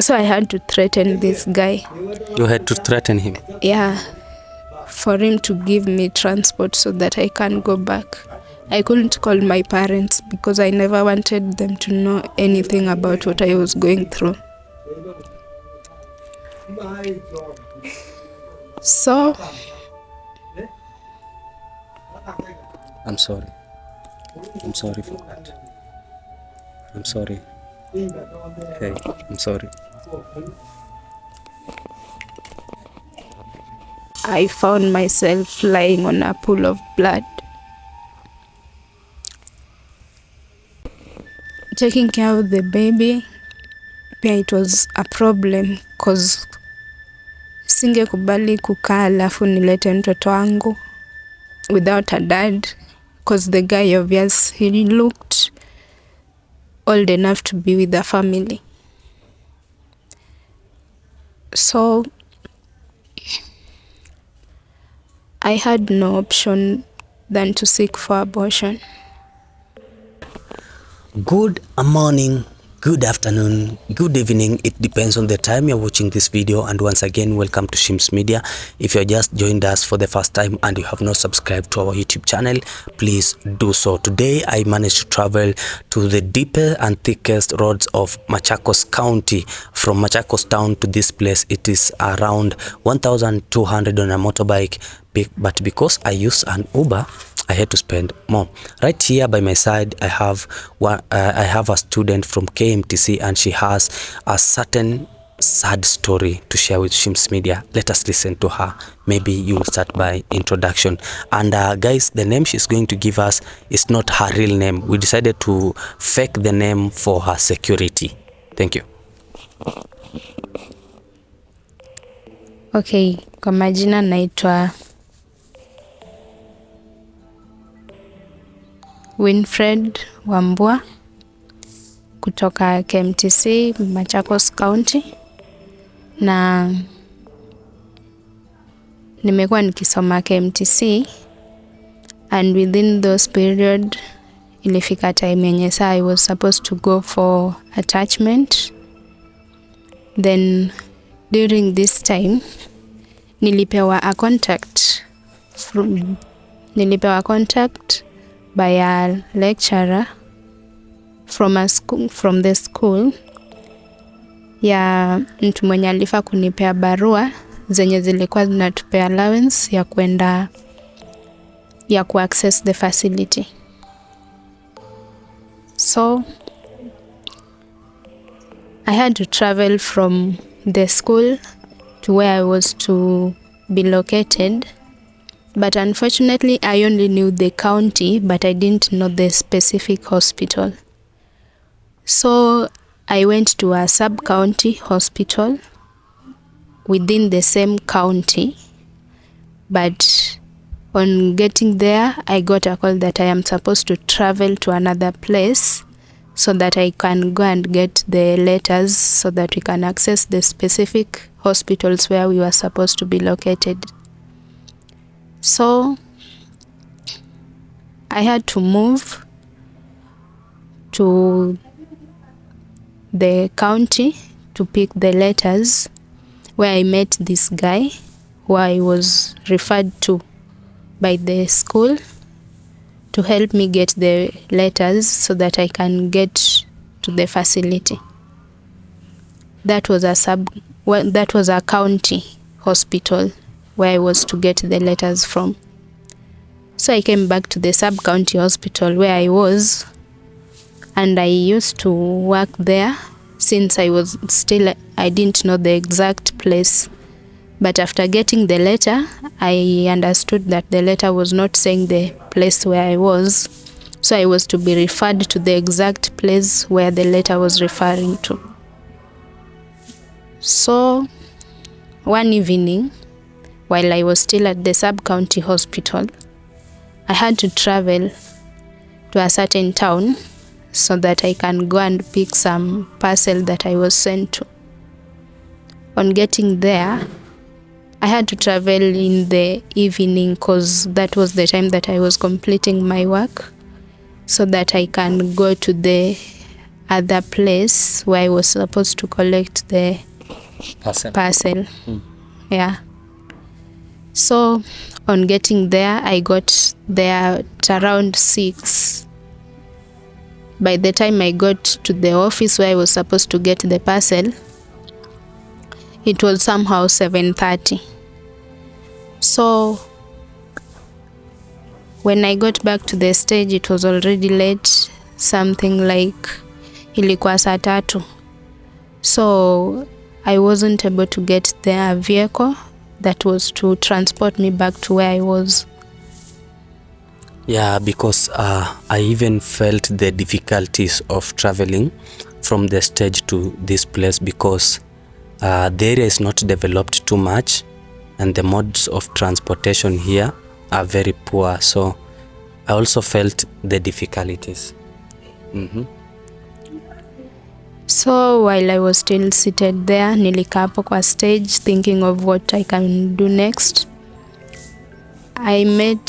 So I had to threaten this guy. You had to threaten him? Yeah, for him to give me transport so that I can go back. I couldn't call my parents because I never wanted them to know anything about what I was going through. So, I'm sorry. I'm sorry for that. I'm sorry. Hey, I'm sorry. I found myself lying on a pool of blood. Taking care of the baby, pia it was a problem cause singekubali kukaa alafu nilete mtoto wangu without a dad, cause the guy obvious he looked old enough to be with a family. So I had no option than to seek for abortion. Good morning, good afternoon, good evening. It depends on the time you're watching this video. And once again, welcome to Shims Media. If you just joined us for the first time and you have not subscribed to our YouTube channel, please do so. Today, I managed to travel to the deeper and thickest roads of Machakos County. From Machakos town to this place, it is around 1,200 on a motorbike. But because I use an Uber, I had to spend more. Right here by my side, I have a student from KMTC, and she has a certain sad story to share with Shims Media. Let us listen to her. Maybe you will start by introduction. And guys, the name she's going to give us is not her real name. We decided to fake the name for her security. Thank you. Okay, kwa majina naitwa Winfred Wambua kutoka KMTC Machakos County, na nimekuwa nikisoma KMTC, and within those period ilifika time yenye I was supposed to go for attachment. Then during this time nilipewa a contact by a lecturer from the school ya mtu mwenye alifaa kunipea barua zenye zilikuwa zinatupea allowance ya kwenda ya access the facility. So I had to travel from the school to where I was to be located. But unfortunately, I only knew the county, but I didn't know the specific hospital. So I went to a sub-county hospital within the same county. But on getting there, I got a call that I am supposed to travel to another place so that I can go and get the letters so that we can access the specific hospitals where we were supposed to be located. So I had to move to the county to pick the letters, where I met this guy who I was referred to by the school to help me get the letters so that I can get to the facility. That was a county hospital where I was to get the letters from. So I came back to the sub-county hospital where I was, and I used to work there since I didn't know the exact place. But after getting the letter, I understood that the letter was not saying the place where I was, so I was to be referred to the exact place where the letter was referring to. So one evening, while I was still at the sub-county hospital, I had to travel to a certain town so that I can go and pick some parcel that I was sent to. On getting there, I had to travel in the evening because that was the time that I was completing my work, so that I can go to the other place where I was supposed to collect the parcel. Yeah. So on getting there, I got there at around 6. By the time I got to the office where I was supposed to get the parcel, it was somehow 7:30. So when I got back to the stage, it was already late, something like ilikuwa saa 3. So I wasn't able to get the vehicle that was to transport me back to where I was. Yeah, because I even felt the difficulties of traveling from the stage to this place, because the area is not developed too much and the modes of transportation here are very poor. So I also felt the difficulties. So while I was still seated there, nilikaa hapo kwa stage thinking of what I can do next. I met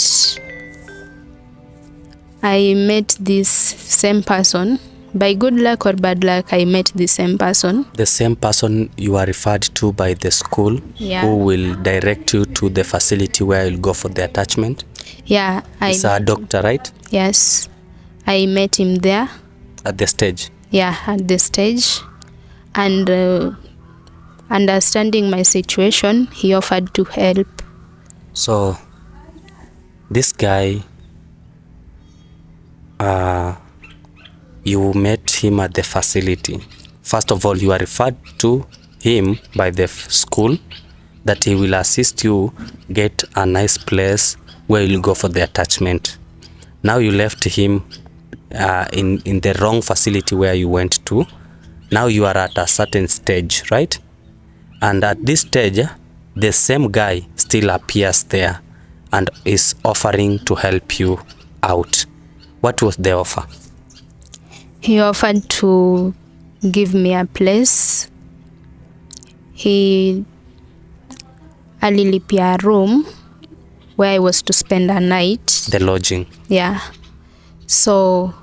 this same person. By good luck or bad luck, I met the same person. The same person you are referred to by the school, who will direct you to the facility where you'll go for the attachment. Yeah. He's a doctor, right? Yes. I met him there. At the stage? Yeah, at the stage. And understanding my situation, he offered to help. So this guy, you met him at the facility. First of all, you are referred to him by the school that he will assist you get a nice place where you'll go for the attachment. Now you left him in the wrong facility where you went to. Now you are at a certain stage, right? And at this stage, the same guy still appears there and is offering to help you out. What was the offer? He offered to give me a place. He alilipia a room where I was to spend a night. The lodging. Yeah. So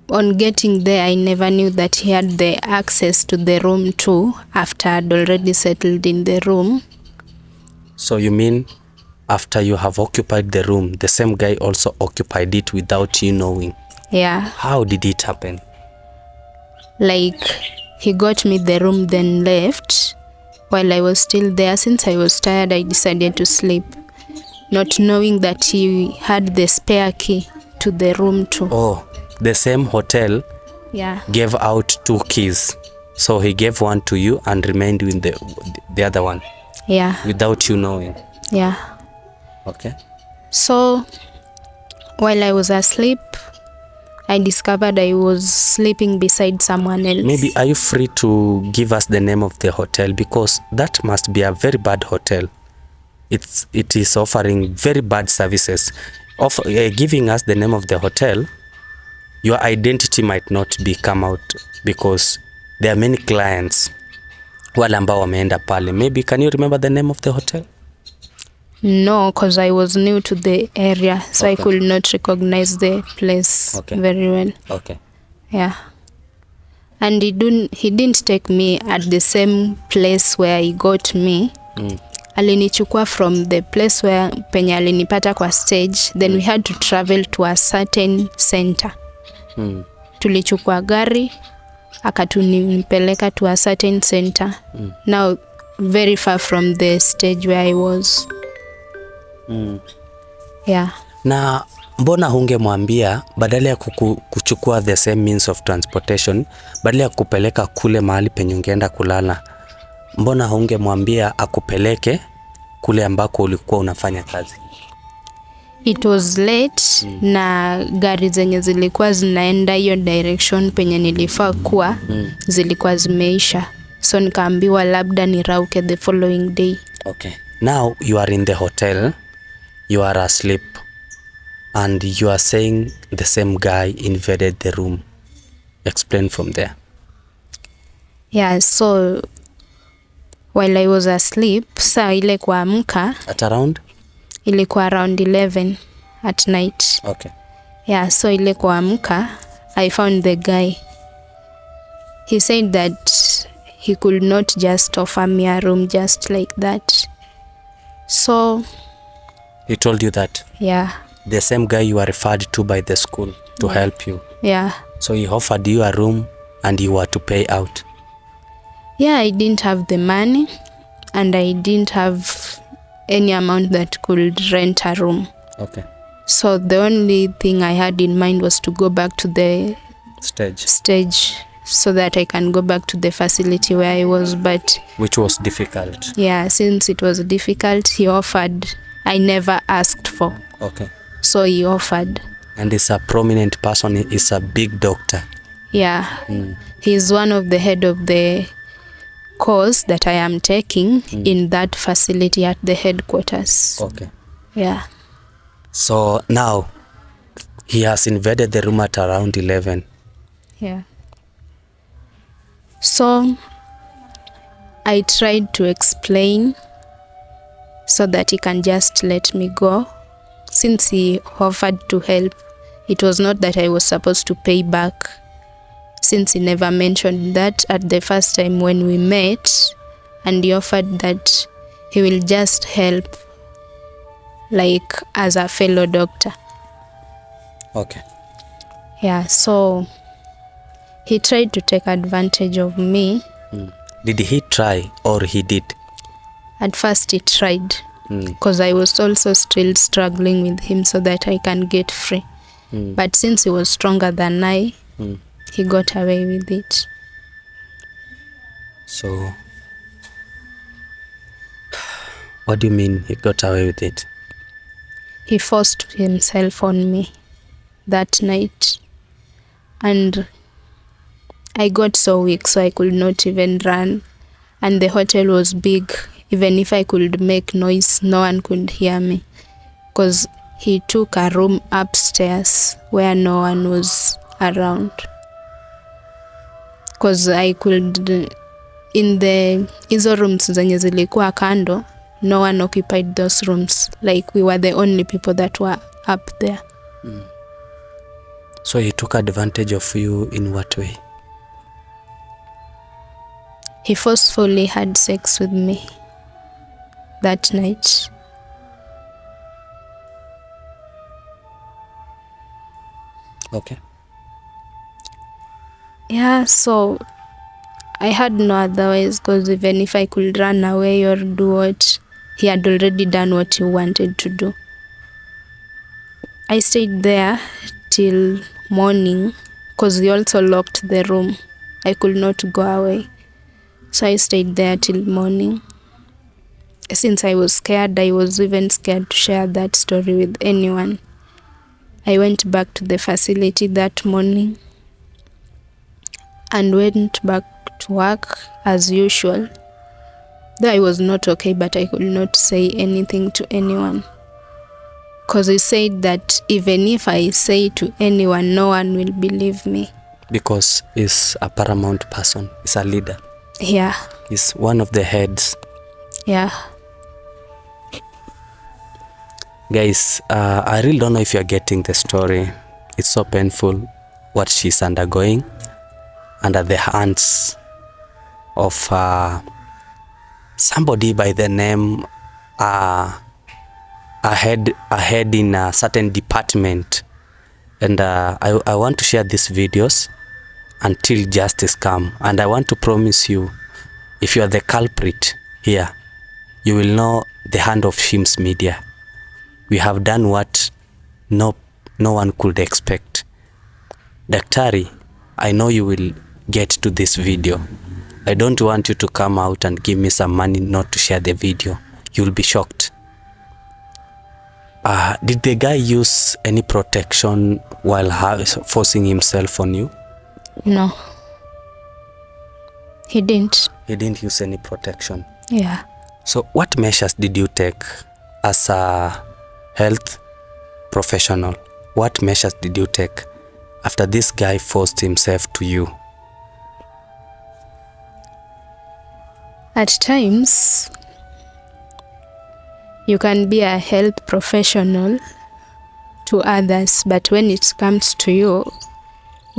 on getting there, I never knew that he had the access to the room too, after I'd already settled in the room. So you mean after you have occupied the room, the same guy also occupied it without you knowing? Yeah. How did it happen? Like, he got me the room then left. While I was still there, since I was tired, I decided to sleep, not knowing that he had the spare key to the room too. Oh, the same hotel gave out 2 keys. So he gave one to you and remained with the other one. Yeah. Without you knowing. Yeah. Okay. So while I was asleep, I discovered I was sleeping beside someone else. Maybe are you free to give us the name of the hotel, because that must be a very bad hotel. It is offering very bad services. Giving us the name of the hotel, your identity might not be come out, because there are many clients wale ambao wameenda pale. Maybe can you remember the name of the hotel? No, because I was new to the area, so I could not recognize the place very well. Okay. Yeah. And he didn't take me at the same place where he got me. Alinichukua from the place where penye alinipata kwa stage, then we had to travel to a certain center. Tulichukua gari, akatunipeleka to a certain center. Now very far from the stage where I was. Yeah. Na mbona hungemwambia badala ya kuchukua the same means of transportation, badala ya kupeleka kule mahali penye ungeenda kulala, mbona hungemwambia akupeleke kule ambako ulikuwa unafanya kazi? It was late na gari zenye zilikuwa zinaenda hiyo direction penye nilifaa kuwa zilikuwa zimeisha. So nikaambiwa labda nirauke the following day. Okay. Now you are in the hotel, you are asleep, and you are saying the same guy invaded the room. Explain from there. Yeah, so while I was asleep, saa ile kuamka at around? Ilikuwa around 11 at night. Okay. Yeah, so ile kuamka, I found the guy he said that he could not just offer me a room just like that. So He told you that? yeah. The same guy you were referred to by the school to help you? Yeah. So he offered you a room and you were to pay out? Yeah, I didn't have the money and I didn't have any amount that could rent a room. Okay. So the only thing I had in mind was to go back to the stage so that I can go back to the facility where I was, but which was difficult. Yeah, since it was difficult, he offered. I never asked for. Okay. So he offered. And he's a prominent person, he's a big doctor. Yeah. He's one of the head of the course that I am taking in that facility at the headquarters. Okay. Yeah. So now he has invaded the room at around 11. Yeah. So I tried to explain so that he can just let me go. Since he offered to help, it was not that I was supposed to pay back, since he never mentioned that at the first time when we met, and he offered that he will just help like as a fellow doctor. Okay. Yeah, so he tried to take advantage of me. Did he try or he did? At first he tried, because I was also still struggling with him so that I can get free. But since he was stronger than I, he got away with it. So, what do you mean he got away with it? He forced himself on me that night, and I got so weak so I could not even run, and the hotel was big. Even if I could make noise, no one could hear me, because he took a room upstairs where no one was around. Because I could, in the hizo rooms zenye zilikuwa kando, no one occupied those rooms. Like we were the only people that were up there. So he took advantage of you in what way? He forcefully had sex with me that night. Okay. Yeah, so I had no otherwise, because even if I could run away or do what, he had already done what he wanted to do. I stayed there till morning, because he also locked the room. I could not go away. So I stayed there till morning. Since I was scared, I was even scared to share that story with anyone. I went back to the facility that morning and went back to work as usual. Though I was not okay, but I could not say anything to anyone. Because he said that even if I say to anyone, no one will believe me. Because he's a paramount person, he's a leader. Yeah. He's one of the heads. Yeah. Guys, I really don't know if you're getting the story. It's so painful what she's undergoing under the hands of somebody by the name a head in a certain department. And I want to share these videos until justice come. And I want to promise you, if you are the culprit here, you will know the hand of Shims Media. We have done what no one could expect. Daktari, I know you will get to this video. I don't want you to come out and give me some money not to share the video. You'll be shocked. Did the guy use any protection while forcing himself on you? No. He didn't. He didn't use any protection. Yeah. So what measures did you take as a health professional? What measures did you take after this guy forced himself to you? At times, you can be a health professional to others, but when it comes to you,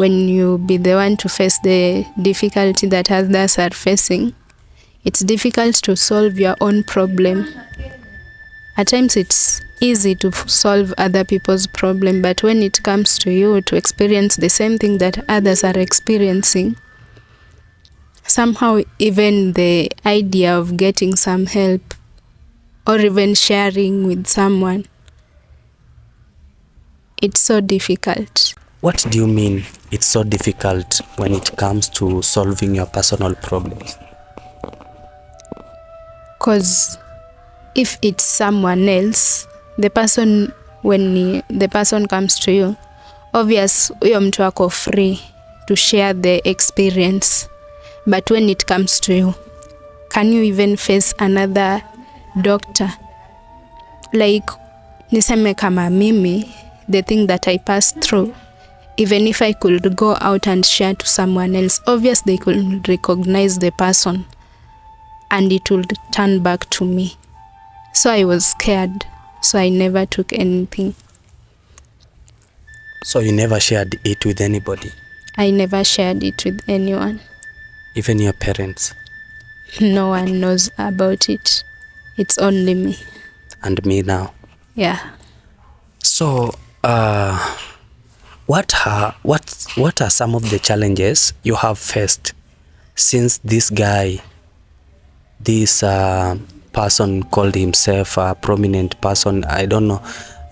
when you be the one to face the difficulty that others are facing, it's difficult to solve your own problem. At times it's easy to solve other people's problem, but when it comes to you to experience the same thing that others are experiencing, somehow even the idea of getting some help or even sharing with someone, it's so difficult. What do you mean it's so difficult when it comes to solving your personal problems? Because if it's someone else, the person comes to you, obvious huyo mtu ako free to share the experience. But when it comes to you, can you even face another doctor? Like, niseme kama mimi, the thing that I passed through, even if I could go out and share to someone else, obviously they could recognize the person and it would turn back to me. So I was scared, so I never took anything. So you never shared it with anybody? I never shared it with anyone. Even your parents? No one knows about it. It's only me. And me now? Yeah. So, what are some of the challenges you have faced since this person called himself a prominent person, I don't know,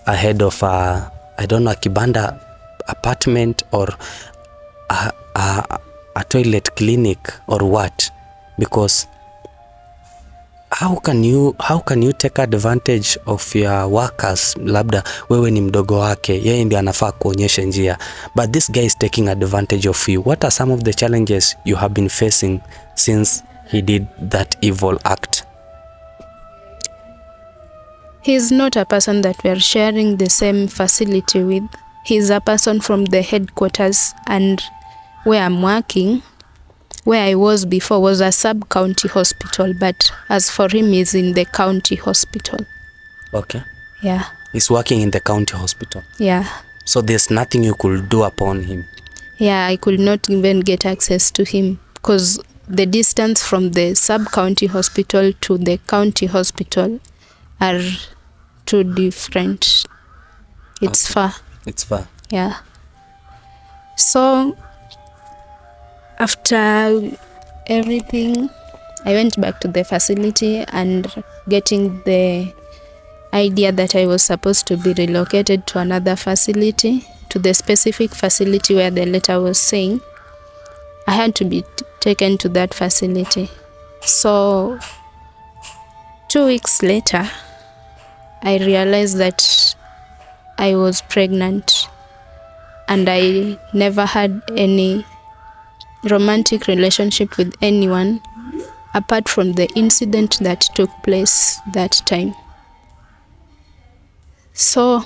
a head of a kibanda apartment or a toilet clinic or what? Because how can you take advantage of your workers? Labda wewe ni mdogo wake, yeye ndiye anafaa kuonyesha njia, but this guy is taking advantage of you. What are some of the challenges you have been facing since he did that evil act? He's not a person that we are sharing the same facility with. He's a person from the headquarters, and where I'm working, where I was before, was a sub-county hospital, but as for him, he's in the county hospital. Okay. Yeah. He's working in the county hospital. Yeah. So there's nothing you could do upon him? Yeah, I could not even get access to him because the distance from the sub-county hospital to the county hospital are too different. It's far. It's far. Yeah. So after everything, I went back to the facility and getting the idea that I was supposed to be relocated to another facility, to the specific facility where the letter was saying I had to be taken to that facility. So 2 weeks later, I realized that I was pregnant, and I never had any romantic relationship with anyone apart from the incident that took place that time. So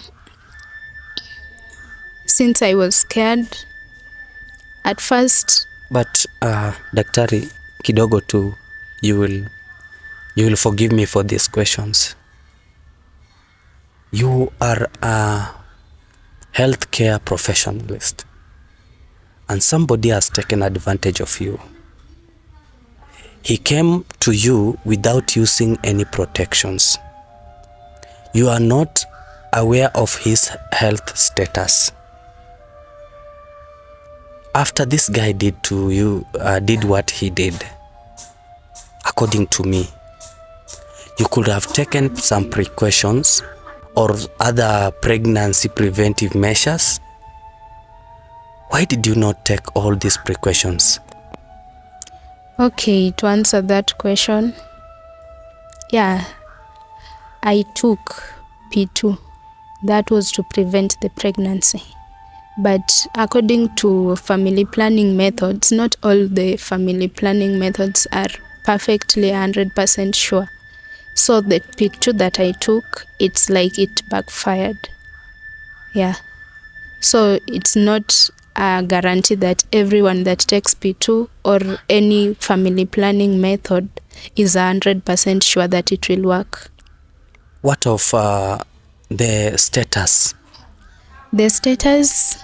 since I was scared at first. But daktari, kidogo tu, you will forgive me for these questions. You are a healthcare professionalist, and somebody has taken advantage of you. He came to you without using any protections. You are not aware of his health status. After this guy did to you, did what he did, according to me, you could have taken some precautions or other pregnancy preventive measures. Why did you not take all these precautions? Okay, to answer that question, yeah, I took P2. That was to prevent the pregnancy. But according to family planning methods, not all the family planning methods are perfectly 100% sure. So the P2 that I took, it's like it backfired. Yeah. So it's not a guarantee that everyone that takes P2 or any family planning method is 100% sure that it will work. What of the status? The status,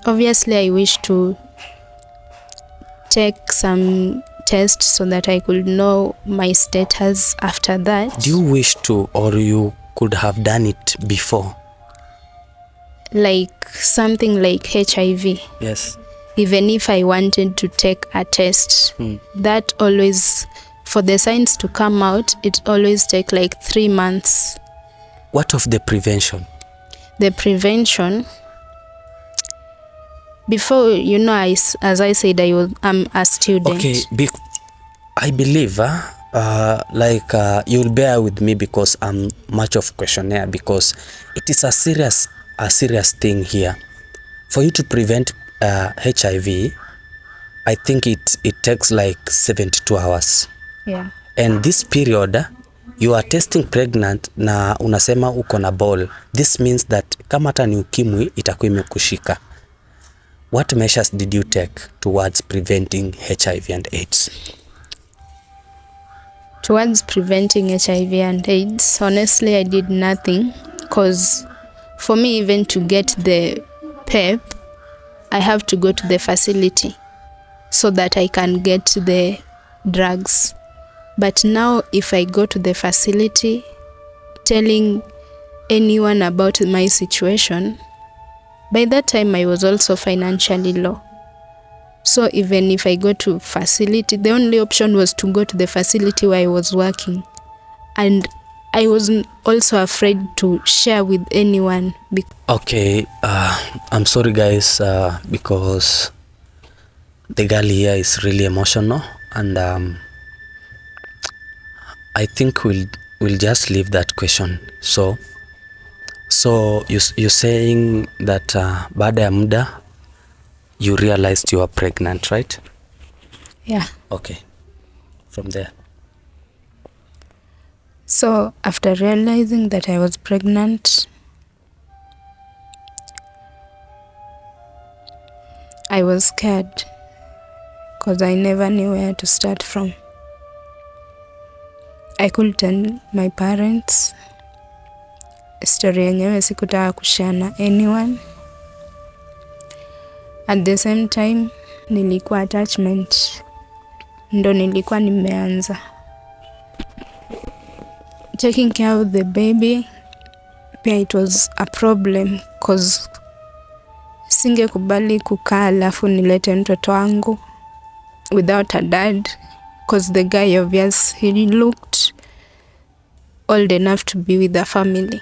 obviously I wish to take some tests so that I could know my status after that. Do you wish to, or you could have done it before? Like something like HIV. Yes. Even if I wanted to take a test, that always, for the signs to come out, it always take like 3 months. What of the prevention? The prevention, before, as I said, I'm a student. Okay, I believe you'll bear with me because I'm much of questionnaire, because it is a serious thing here. For you to prevent HIV, I think it takes like 72 hours. Yeah. And this period you are testing pregnant na unasema uko na ball. This means that kama hata ni ukimwi itakuwa imekushika. What measures did you take towards preventing HIV and AIDS? Towards preventing HIV and AIDS, honestly, I did nothing, because for me, even to get the PEP, I have to go to the facility so that I can get the drugs. But now, if I go to the facility telling anyone about my situation, by that time I was also financially low. So even if I go to facility, the only option was to go to the facility where I was working. And I was also afraid to share with anyone. Okay, I'm sorry guys, because the girl here is really emotional, and I think we'll just leave that question. So you're saying that baada ya muda you realized you are pregnant, right? Yeah. Okay. From there. So after realizing that I was pregnant, I was scared because I never knew where to start from. I couldn't tell my parents. Story yenyewe sikutaka kushare na anyone. At the same time, nilikuwa attachment ndo nilikuwa nimeanza. Taking care of the baby, pia it was a problem because singekubali kukaa alafu nilete mtoto wangu without a dad, because the guy obvious he looked old enough to be with the family.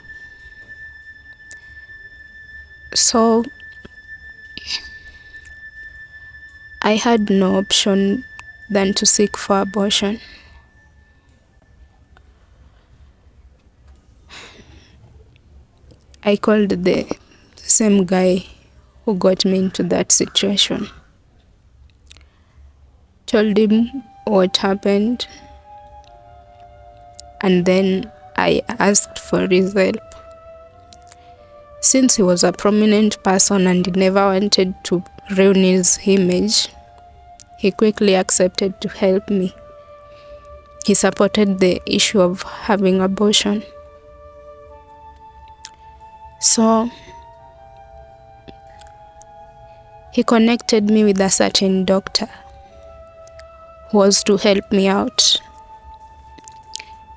So I had no option than to seek for abortion. I called the same guy who got me into that situation. Told him what happened, and then I asked for his help. Since he was a prominent person and he never wanted to ruin his image, he quickly accepted to help me. He supported the issue of having abortion. So he connected me with a certain doctor who was to help me out.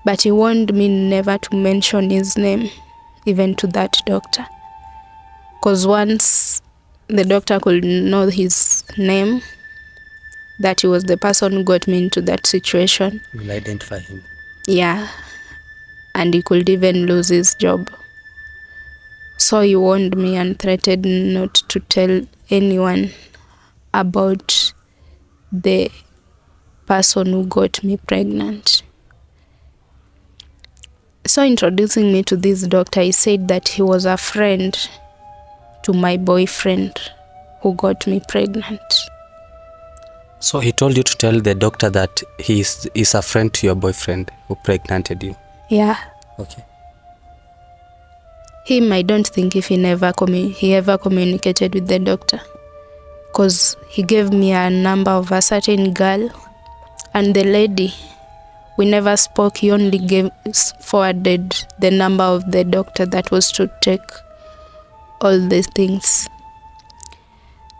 But he warned me never to mention his name, even to that doctor. Because once the doctor could know his name, that he was the person who got me into that situation. You will identify him. Yeah. And he could even lose his job. So he warned me and threatened not to tell anyone about the person who got me pregnant. So introducing me to this doctor, he said that he was a friend to my boyfriend who got me pregnant. So he told you to tell the doctor that he is a friend to your boyfriend who pregnanted you? Yeah. Okay. Him, I don't think if he ever communicated with the doctor, because he gave me a number of a certain girl, and the lady, we never spoke. He only forwarded the number of the doctor that was to take all these things.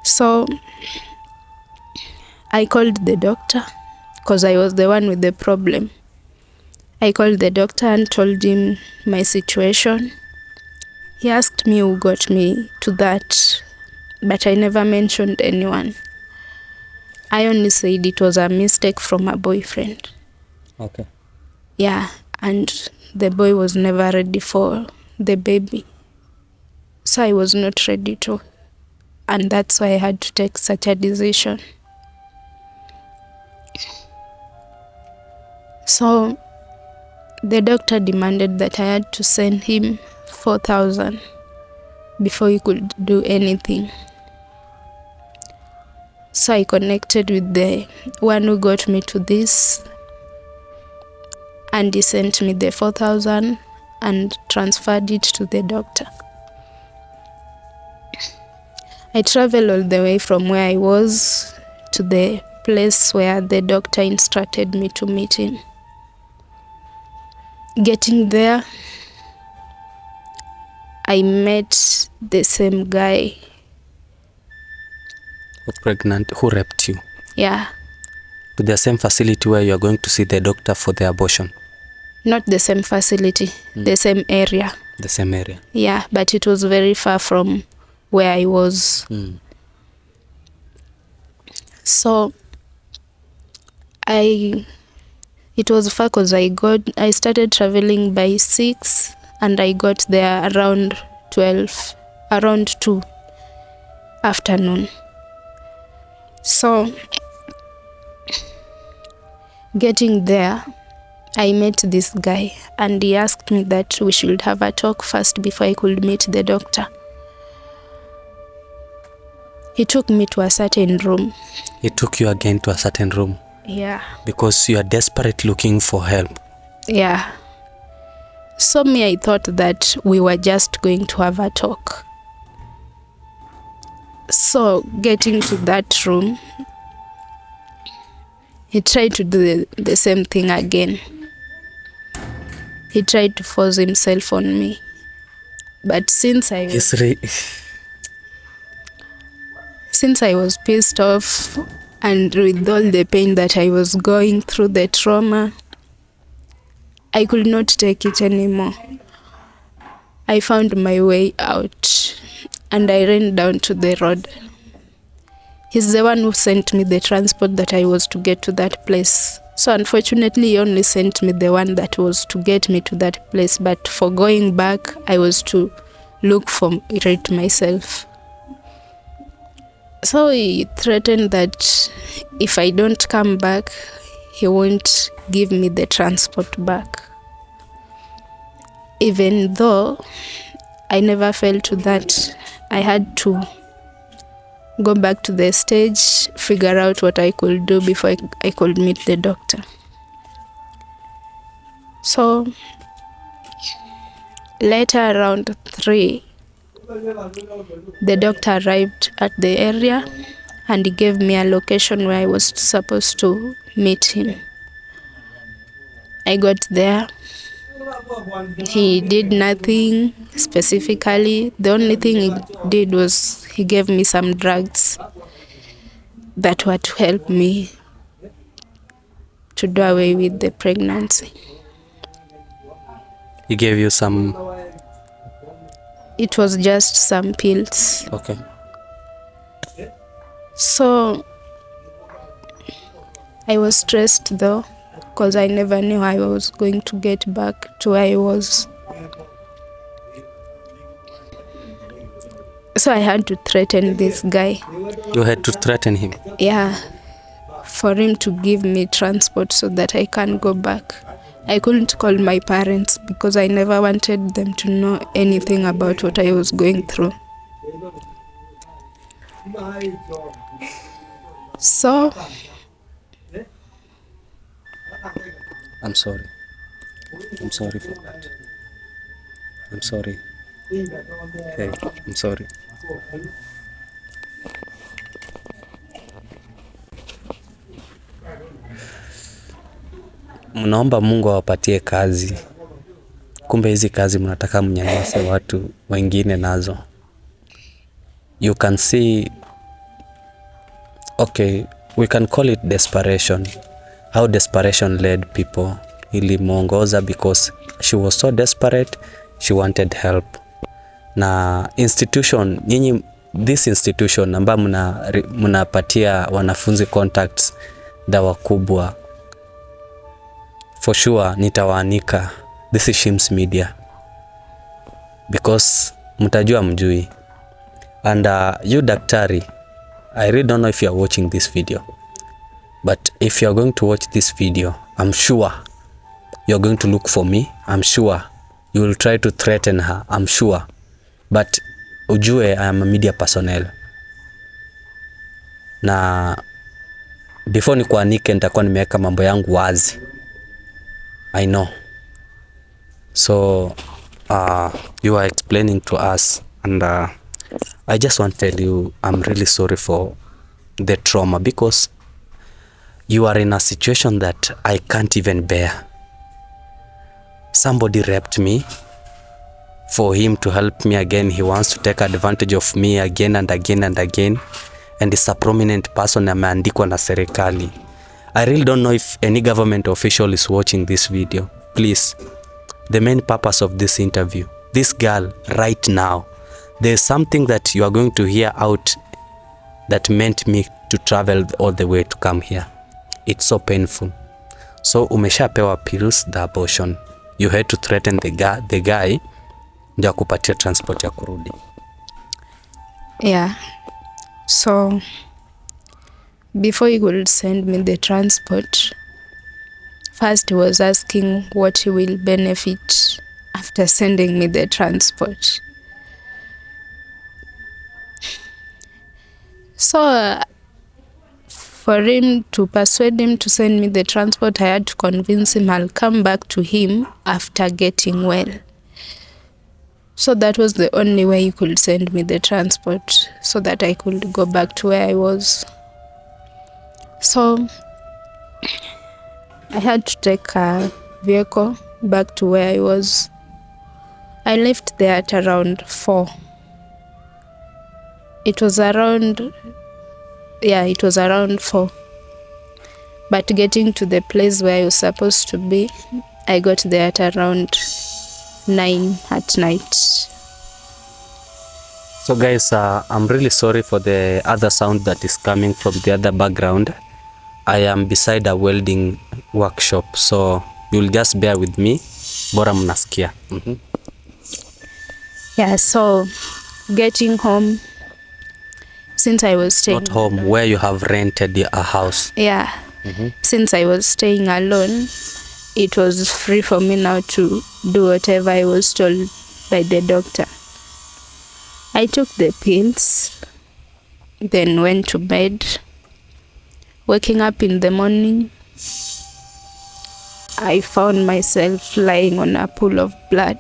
So I called the doctor because I was the one with the problem. I called the doctor and told him my situation. He asked me who got me to that, but I never mentioned anyone. I only said it was a mistake from a boyfriend. Okay. Yeah, and the boy was never ready for the baby. So I was not ready to. And that's why I had to take such a decision. So the doctor demanded that I had to send him 4,000 before he could do anything. So I connected with the one who got me to this, and he sent me the 4,000 and transferred it to the doctor. I traveled all the way from where I was to the place where the doctor instructed me to meet him. Getting there, I met the same guy. Who raped you? Yeah. To the same facility where you are going to see the doctor for the abortion? Not the same facility, the same area. The same area? Yeah, but it was very far from where I was. So it was far because I started traveling by 6 and I got there around 2 afternoon. So getting there, I met this guy and he asked me that we should have a talk first before I could meet the doctor. He took me to a certain room. He took you again to a certain room? Yeah. Because you are desperate looking for help? Yeah. So I thought that we were just going to have a talk. So getting to that room, he tried to do the same thing again. He tried to force himself on me. But since I was pissed off and with all the pain that I was going through, the trauma, I could not take it anymore. I found my way out and I ran down to the road. He's the one who sent me the transport that I was to get to that place. So unfortunately, he only sent me the one that was to get me to that place. But for going back, I was to look for it myself. So he threatened that if I don't come back, he won't give me the transport back. Even though I never fell to that, I had to go back to the stage, figure out what I could do before I could meet the doctor. So later around 3, the doctor arrived at the area and he gave me a location where I was supposed to meet him. I got there. He did nothing specifically. The only thing he did was he gave me some drugs that were to help me to do away with the pregnancy. He gave you some? It was just some pills. Okay. So I was stressed though, because I never knew I was going to get back to where I was. So I had to threaten this guy. You had to threaten him? Yeah, for him to give me transport so that I can go back. I couldn't call my parents because I never wanted them to know anything about what I was going through. So I'm sorry. I'm sorry for that. I'm sorry. Hey, I'm sorry. Mnaomba Mungu awapatie kazi. Kumbe hizi kazi mnataka mnyanyase watu wengine nazo. You can see, okay, we can call it desperation. How desperation led people. Ilimuongoza because she was so desperate, she wanted help. Na institution, nyinyi, this institution ambayo mnapatia wanafunzi contacts da wakubwa, for sure nitawaanika. This is Shims Media, because mtajua mjui. And you daktari, I really don't know if you are watching this video, but if you are going to watch this video, I'm sure you're going to look for me. I'm sure you will try to threaten her. I'm sure. But ujue I am a media personnel. Na before nikuanike nitakuwa nimeweka mambo yangu wazi. I know. So you are explaining to us, and I just want to tell you I'm really sorry for the trauma, because you are in a situation that I can't even bear. Somebody raped me. For him to help me again, he wants to take advantage of me again and again and again, and is a prominent person ameandikwa na serikali. I really don't know if any government official is watching this video. Please, the main purpose of this interview, this girl right now, there's something that you are going to hear out that meant me to travel all the way to come here. It's so painful. So umeshapewa pills, the abortion. You had to threaten the guy ndio akupatia transport ya kurudi. Yeah. So before he could send me the transport, first he was asking what he will benefit after sending me the transport. So for him to persuade him to send me the transport, I had to convince him I'll come back to him after getting well. So that was the only way he could send me the transport, so that I could go back to where I was. So I had to take a vehicle back to where I was. I left there at around 4. It was around 4. But getting to the place where I was supposed to be, I got there at around 9 at night. So guys, I'm really sorry for the other sound that is coming from the other background. I am beside a welding workshop, so you'll just bear with me. Bora mnasikia. Yeah, so getting home, since I was staying... Not home, where you have rented a house. Yeah. Since I was staying alone, it was free for me now to do whatever I was told by the doctor. I took the pills, then went to bed. Waking up in the morning, I found myself lying on a pool of blood.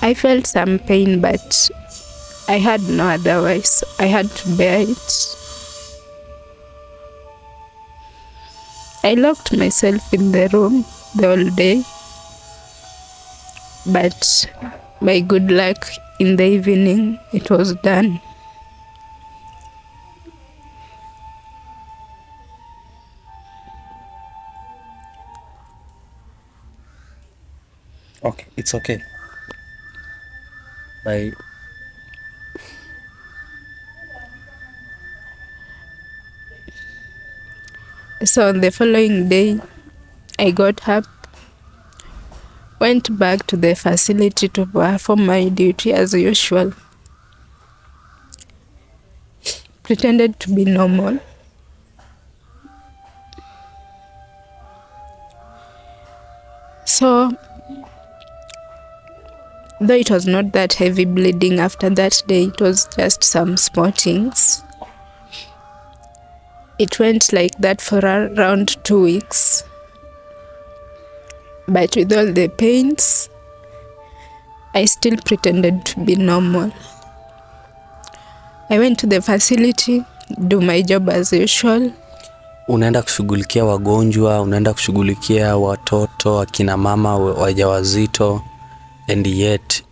I felt some pain, but I had no otherwise. I had to bear it. I locked myself in the room the whole day, but by good luck, in the evening, it was done. Okay, it's okay. Bye. So on the following day, I got up, went back to the facility to perform my duty as usual. Pretended to be normal. So, though it was not that heavy bleeding after that day, it was just some small things. It went like that for around 2 weeks. But with all the pains, I still pretended to be normal. I went to the facility, do my job as usual. Unaenda kushughulikia wagonjwa, unaenda kushughulikia watoto, akina mama wajawazito, and yet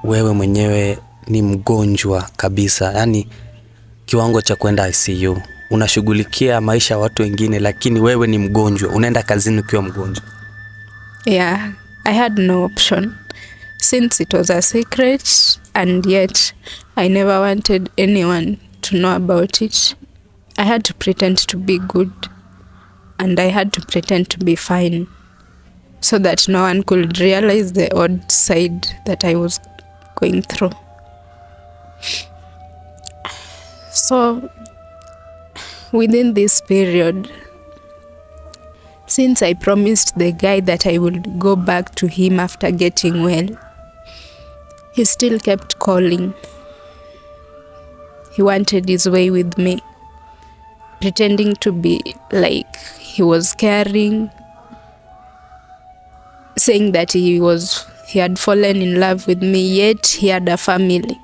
wewe mwenyewe ni mgonjwa kabisa, yani kiwango cha kwenda ICU. Unashughulikia maisha ya watu wengine, lakini wewe ni mgonjwa, unaenda kazini ukiwa mgonjwa. Yeah, I had no option since it was a secret, and yet I never wanted anyone to know about it. I had to pretend to be good, and I had to pretend to be fine, so that no one could realize the odd side that I was going through. So within this period, since I promised the guy that I would go back to him after getting well, he still kept calling. He wanted his way with me, pretending to be like he was caring, saying that he had fallen in love with me, yet he had a family.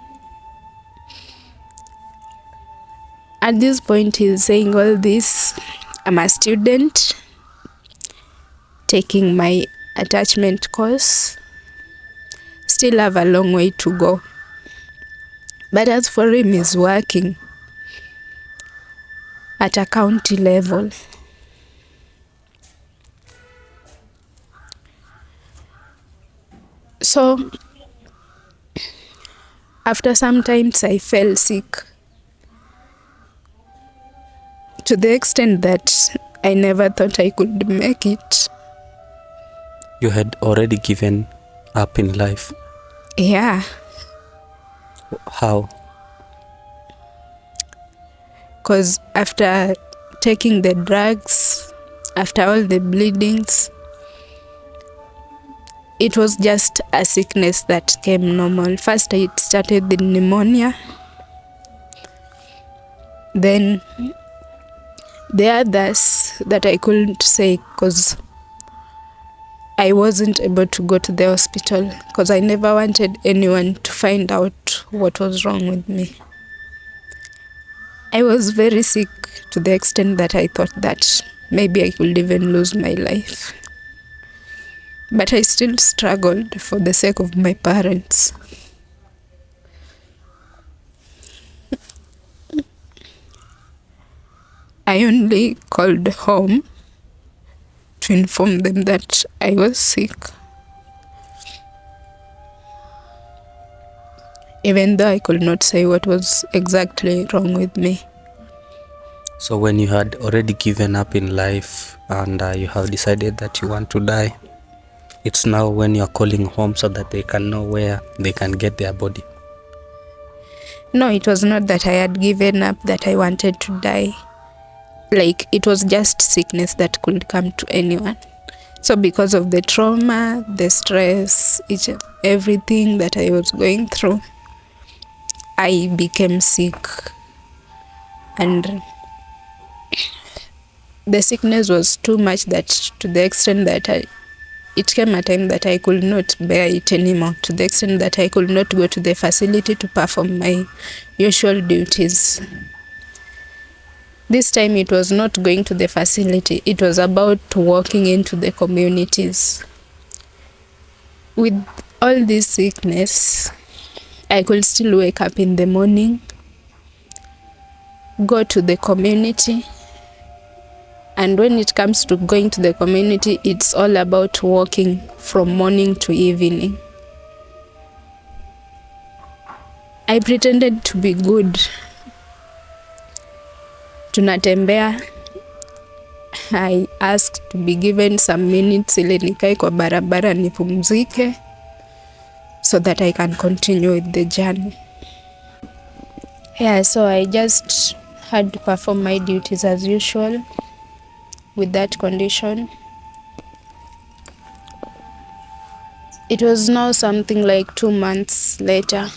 At this point, he's saying all this. I'm a student taking my attachment course, still have a long way to go. But as for him, he's working at a county level. So after some times I fell sick, to the extent that I never thought I could make it. You had already given up in life? Yeah. How? Because after taking the drugs, after all the bleedings, it was just a sickness that came normal. First it started with pneumonia, then the others that I couldn't say because I wasn't able to go to the hospital, because I never wanted anyone to find out what was wrong with me. I was very sick to the extent that I thought that maybe I could even lose my life. But I still struggled for the sake of my parents. I only called home to inform them that I was sick, even though I could not say what was exactly wrong with me. So when you had already given up in life and you have decided that you want to die, it's now when you're calling home so that they can know where they can get their body. No, it was not that I had given up, that I wanted to die. Like, it was just sickness that could come to anyone. So because of the trauma, the stress, everything that I was going through, I became sick. And the sickness was too much, that to the extent that it came a time that I could not bear it anymore, to the extent that I could not go to the facility to perform my usual duties. This time it was not going to the facility, it was about walking into the communities. With all this sickness, I could still wake up in the morning, go to the community, and when it comes to going to the community, it's all about walking from morning to evening. I pretended to be good. Tunatembea. I asked to be given some minutes ili nikae kwa barabara nipumzike so that I can continue with the journey. Yeah, so I just had to perform my duties as usual with that condition. It was now something like 2 months later.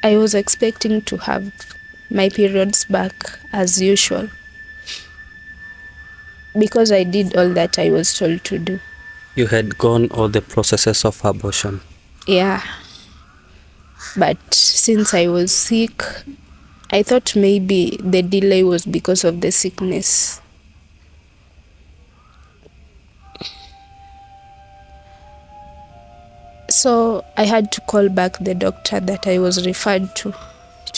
I was expecting to have my periods back as usual, because I did all that I was told to do. You had gone all the processes of abortion? Yeah. But since I was sick, I thought maybe the delay was because of the sickness. So I had to call back the doctor that I was referred to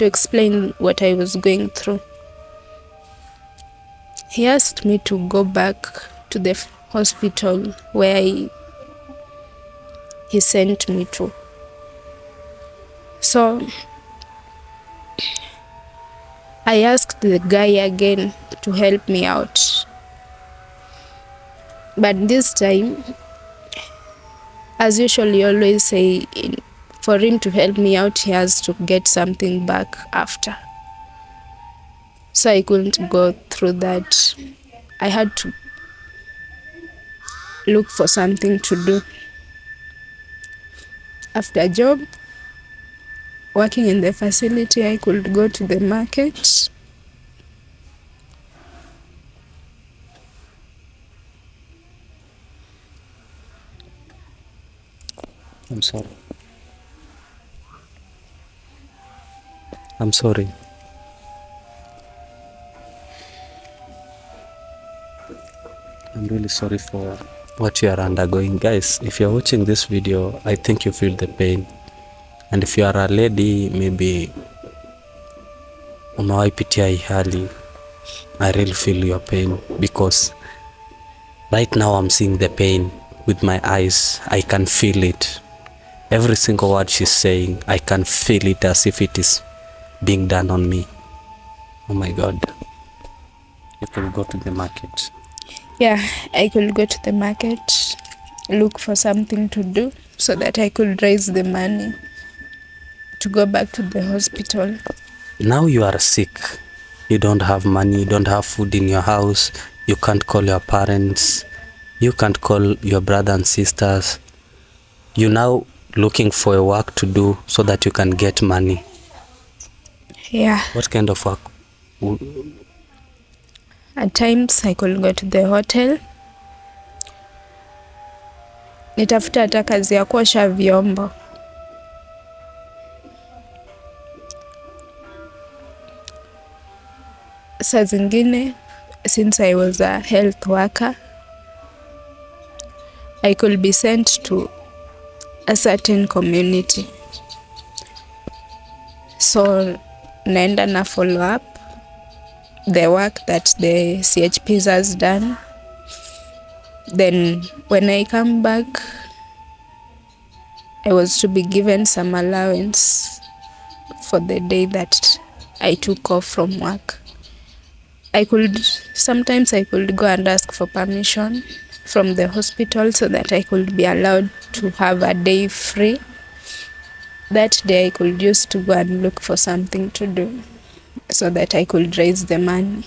explain what I was going through. He asked me to go back to the hospital where he sent me to. So I asked the guy again to help me out. But this time, as usual, he always say for him to help me out, he has to get something back after. So I couldn't go through that. I had to look for something to do. After a job, working in the facility, I could go to the market. I'm sorry. I'm sorry. I'm really sorry for what you are undergoing. Guys, if you're watching this video, I think you feel the pain. And if you are a lady, maybe umewahi pitia hii hali, I really feel your pain, because right now I'm seeing the pain with my eyes. I can feel it. Every single word she's saying, I can feel it as if it is being done on me. Oh my God. You could go to the market. Yeah, I could go to the market, look for something to do so that I could raise the money to go back to the hospital. Now you are sick. You don't have money, you don't have food in your house, you can't call your parents, you can't call your brother and sisters. You're now looking for a work to do so that you can get money. Yeah. What kind of work? At times I could go to the hotel, nitafuta hata kazi ya kuosha vyombo. Saa zingine, since I was a health worker, I could be sent to a certain community. So naenda na follow up the work that the CHPs has done. Then when I come back, I was to be given some allowance for the day that I took off from work. Sometimes I could go and ask for permission from the hospital so that I could be allowed to have a day free. That day I could use to go and look for something to do so that I could raise the money.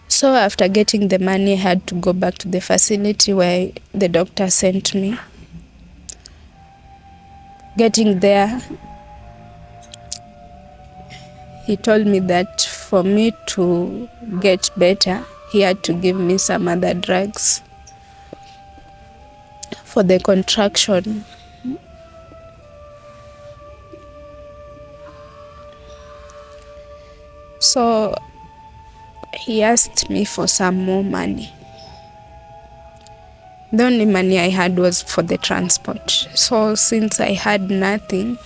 So after getting the money, I had to go back to the facility where the doctor sent me. Getting there, he told me that for me to get better, he had to give me some other drugs for the contraction. So he asked me for some more money. The only money I had was for the transport. So since I had nothing,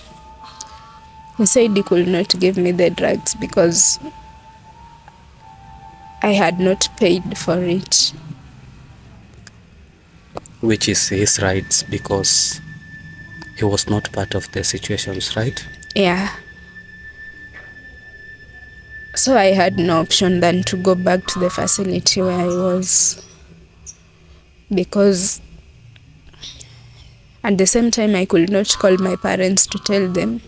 he said he could not give me the drugs because I had not paid for it. Which is his rights, because he was not part of the situations, right? Yeah. So I had no option than to go back to the facility where I was, because at the same time I could not call my parents to tell them.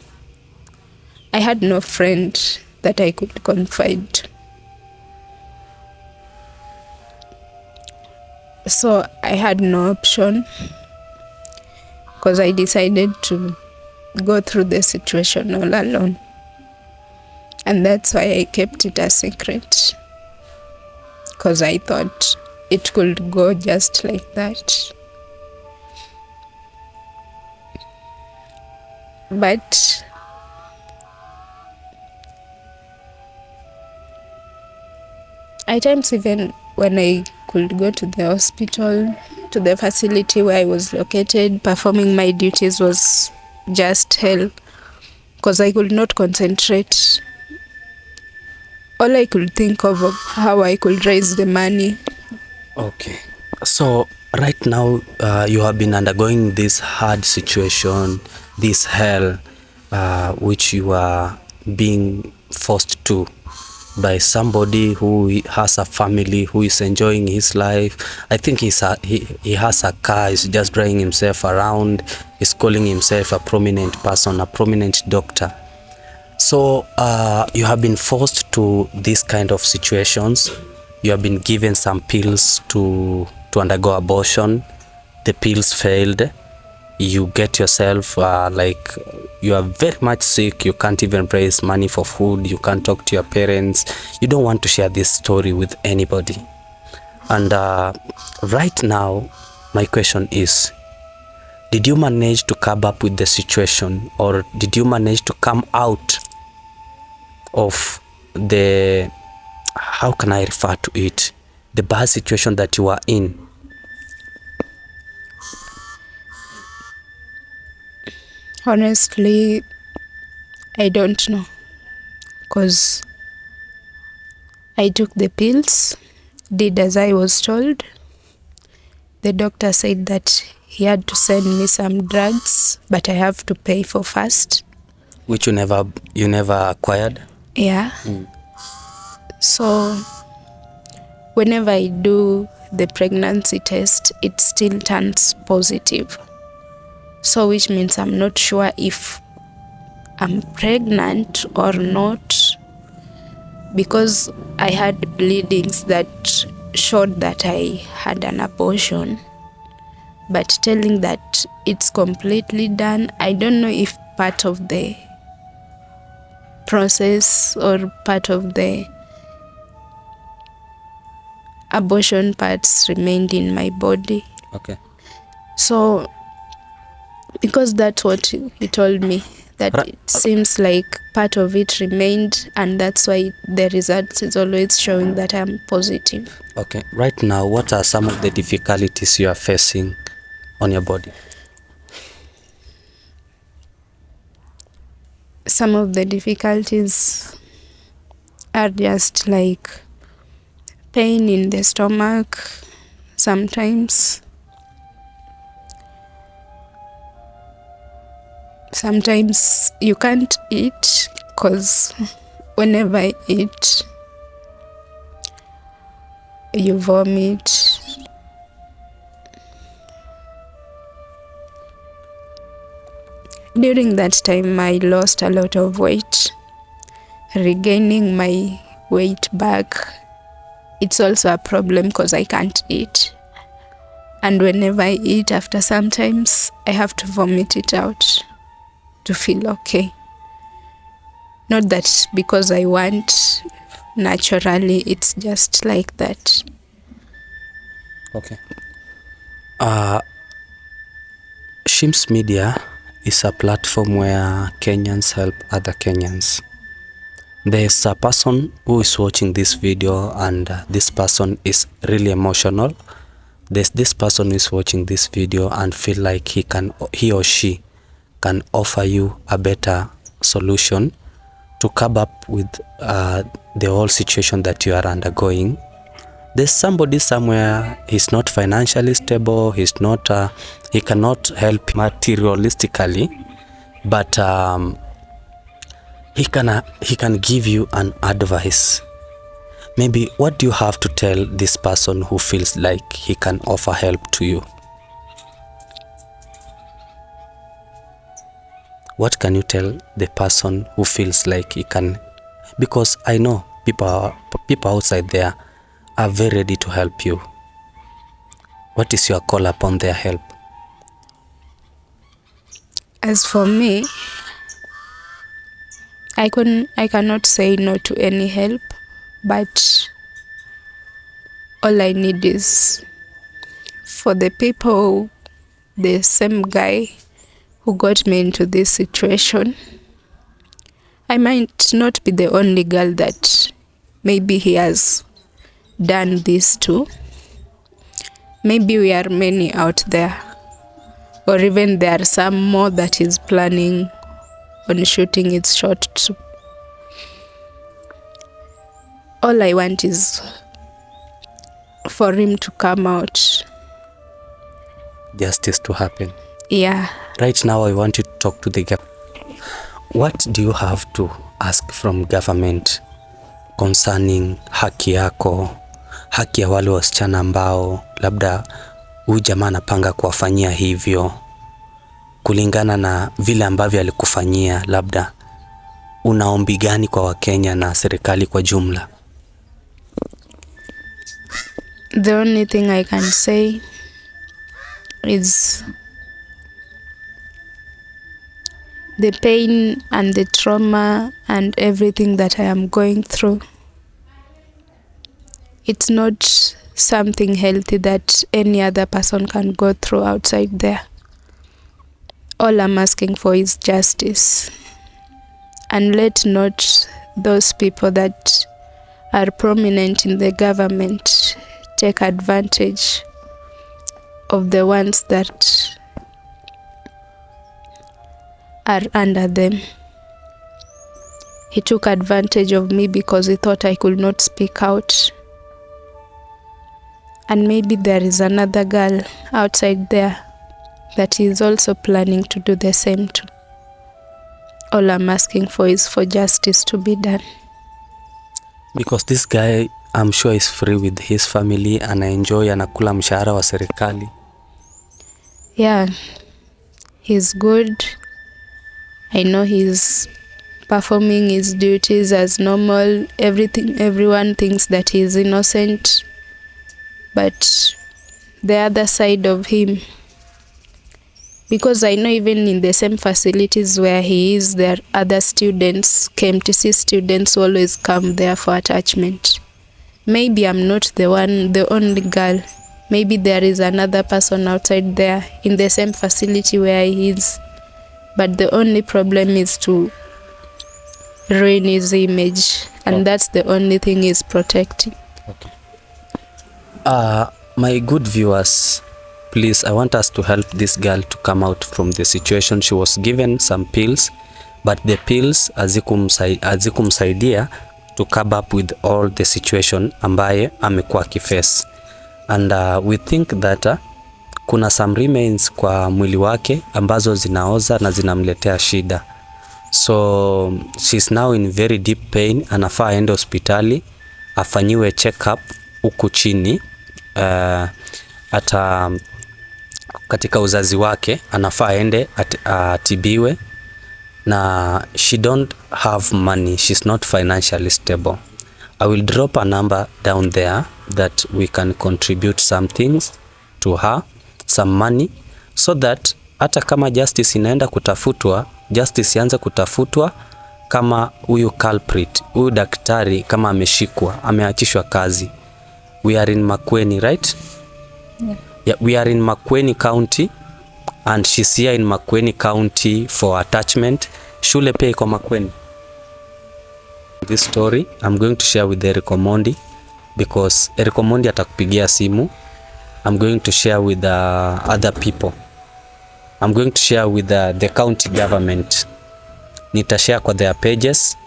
I had no friend that I could confide. So I had no option, because I decided to go through the situation all alone. And that's why I kept it a secret, because I thought it could go just like that. But at times, even when I could go to the hospital, to the facility where I was located. Performing my duties was just hell because I could not concentrate. All I could think of how I could raise the money. Okay. So right now you have been undergoing this hard situation, this hell, which you are being forced to by somebody who has a family, who is enjoying his life. I think he has a car, he's just driving himself around, he's calling himself a prominent person, a prominent doctor. So you have been forced to these kind of situations. You have been given some pills to undergo abortion. The pills failed. You get yourself like you are very much sick. You can't even raise money for food. You can't talk to your parents. You don't want to share this story with anybody. And right now, my question is, did you manage to cope up with the situation, or did you manage to come out of the, how can I refer to it, the bad situation that you are in? Honestly, I don't know, because I took the pills, did as I was told. The doctor said that he had to send me some drugs, but I have to pay for first. Which you never acquired? Yeah. So whenever I do the pregnancy test, it still turns positive. So which means I'm not sure if I'm pregnant or not, because I had bleedings that showed that I had an abortion, but telling that it's completely done, I don't know if part of the process or part of the abortion parts remained in my body. Okay. So because that's what he told me, that it seems like part of it remained, and that's why the results is always showing that I'm positive. Okay. Right now, what are some of the difficulties you are facing on your body? Some of the difficulties are just like pain in the stomach sometimes. Sometimes you can't eat because whenever I eat, you vomit. During that time, I lost a lot of weight. Regaining my weight back, it's also a problem because I can't eat. And whenever I eat, after sometimes, I have to vomit it out to feel okay. Not that because I want, naturally, it's just like that. Okay. Shims Media is a platform where Kenyans help other Kenyans. There's a person who is watching this video, and this person is really emotional. There's this person who is watching this video and feel like he or she can offer you a better solution to cope up with the whole situation that you are undergoing. There's somebody somewhere, he's not financially stable, he's not he cannot help materialistically, but he can give you an advice. Maybe what do you have to tell this person who feels like he can offer help to you? What can you tell the person who feels like he can? Because I know people outside there are very ready to help you. What is your call upon their help? As for me, I cannot say no to any help, but all I need is for the people, the same guy who got me into this situation. I might not be the only girl that maybe he has done this to, Maybe we are many out there, or even there are some more that is planning on shooting its shot too. All I want is for him to come out. Justice to happen. Yeah. Right now I want you to talk to the government. What do you have to ask from government concerning haki yako, haki ya wale wasichana ambao labda huyu jamaa anapanga kuwafanyia hivyo kulingana na vile ambavyo alikufanyia? Labda una ombi gani kwa Wakenya na serikali kwa jumla? The only thing I can say is the pain and the trauma and everything that I am going through, it's not something healthy that any other person can go through outside there. All I'm asking for is justice. And let not those people that are prominent in the government take advantage of the ones that are under them. He took advantage of me because he thought I could not speak out. And maybe there is another girl outside there that he is also planning to do the same to. All I'm asking for is for justice to be done. Because this guy, I'm sure, is free with his family, anaenjoy, anakula mshahara wa serikali. Yeah, he's good. I know he's performing his duties as normal. Everyone thinks that he's innocent. But the other side of him, because I know even in the same facilities where he is, there are other students, KMTC students who always come there for attachment. Maybe I'm not the only girl. Maybe there is another person outside there in the same facility where he is. But the only problem is to ruin his image. And that's the only thing he's protecting. Okay. My good viewers, please, I want us to help this girl to come out from the situation. She was given some pills, but the pills hazikumsaidia to cope up with all the situation ambaye amekuwa kiface. And we think that kuna some remains kwa mwili wake ambazo zinaoza na zinamletea shida. So she's now in very deep pain. Anafaa aende hospitali afanyiwe check up huku chini. Hata katika uzazi wake anafaa aende atibiwe, na she don't have money, she's not financially stable. I will drop a number down there that we can contribute some things to her, some money, so that hata kama justice inaenda kutafutwa, justice ianze kutafutwa kama huyu culprit, huyu daktari kama ameshikwa, ameachishwa kazi. We are in Makueni, right? Yeah, we are in Makueni County, and she's here in Makueni County for attachment. Shule pia iko Makueni. This story I'm going to share with Eric Omondi, because Eric Omondi atakupigia simu. I'm going to share with other people. I'm going to share with the county government. Nitashare kwa their pages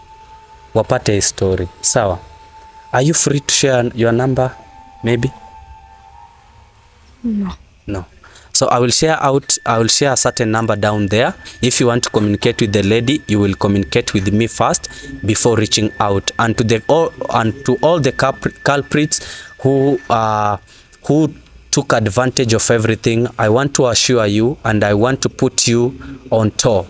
wapate story. Sawa? Are you free to share your number maybe? No. So I will share a certain number down there. If you want to communicate with the lady, you will communicate with me first before reaching out. And to all the culprits who took advantage of everything, I want to assure you, and I want to put you on top,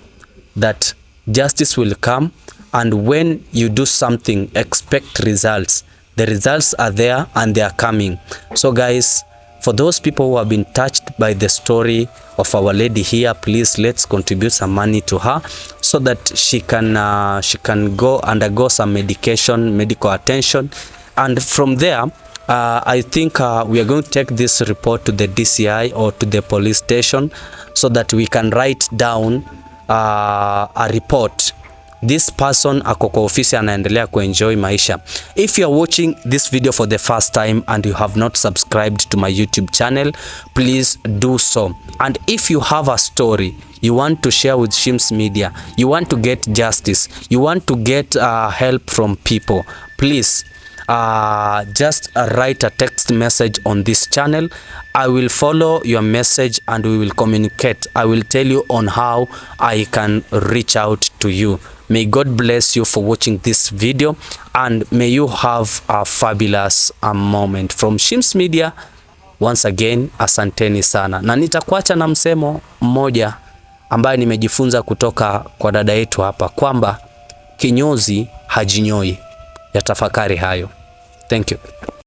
that justice will come. And when you do something, expect results. The results are there and they are coming. So guys, for those people who have been touched by the story of our lady here, please let's contribute some money to her so that she can go undergo some medical attention. And from there, I think we are going to take this report to the DCI or to the police station so that we can write down a report this person ako kwa ofisi anaendelea kuenjoy maisha. If you are watching this video for the first time and you have not subscribed to my YouTube channel, please do so. And if you have a story you want to share with Shims Media, you want to get justice, you want to get help from people, please just write a text message on this channel. I will follow your message and we will communicate. I will tell you on how I can reach out to you. May God bless you for watching this video and may you have a fabulous moment. From Shims Media, once again, asanteni sana. Na nitakuacha na msemo mmoja ambaye nimejifunza kutoka kwa dada yetu hapa kwamba kinyozi hajinyoi. Yatafakari hayo. Thank you.